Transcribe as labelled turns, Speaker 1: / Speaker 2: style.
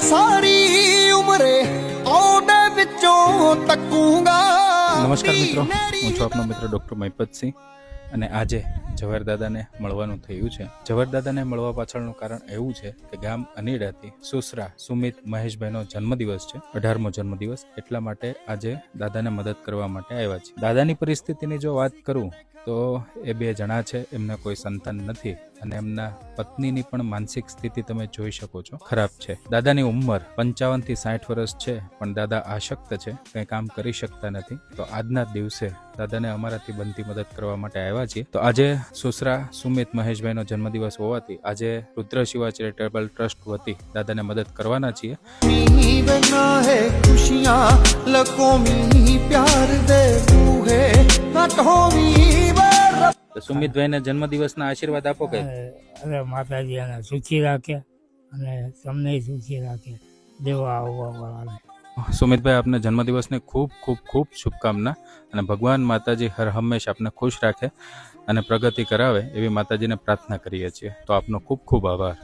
Speaker 1: सारी उम्रे ओडे विचों तकूंगा।
Speaker 2: નમસ્કાર મિત્રો, હું છું આપનો મિત્ર ડૉક્ટર મહિપતસિંહ અને આજે ઝવેરદાદાને મળવાનું થયું છે. ઝવેરદાદાને મળવા પાછળનું કારણ એવું છે કે ગામ અનીડાથી સુસરા સુમિત મહેશભાઈનો જન્મદિવસ છે, 18મો જન્મદિવસ. એટલા માટે આજે દાદાને મદદ કરવા માટે આવ્યા છે. દાદાની પરિસ્થિતિની જો વાત કરું તો એ 2 જણા છે, એમને કોઈ સંતાન નથી અને એમના પત્નીની પણ માનસિક સ્થિતિ તમે જોઈ શકો છો, ખરાબ છે. દાદાની ઉંમર 55 થી 60 વર્ષ છે, પણ દાદા આશક્ત છે, કંઈ કામ કરી શકતા નથી. તો આજના દિવસે દાદાને અમારાથી બનતી મદદ કરવા માટે આવ્યા છીએ. તો આજે સુસરા સુમિત મહેશભાઈનો જન્મદિવસ હોવાથી આજે રુદ્ર શિવા ચેરિટેબલ ટ્રસ્ટ વતી દાદાને મદદ કરવાના છીએ.
Speaker 1: बना है खुशियां लकोमी प्यार दे बूहे हटोमी बर।
Speaker 2: તો સુમિતભાઈને જન્મદિવસના આશીર્વાદ આપો. કે
Speaker 3: અરે માતાજી એને સુખી રાખે અને તમને સુખી રાખે, દેવા આવવા વાળાને.
Speaker 2: સુમિતભાઈ, આપને જન્મદિવસની ખૂબ ખૂબ ખૂબ શુભકામના અને ભગવાન માતાજી હર હંમેશ આપને ખુશ રાખે અને પ્રગતિ કરાવે એવી માતાજીને પ્રાર્થના કરીએ છીએ. તો આપનો ખૂબ ખૂબ આભાર.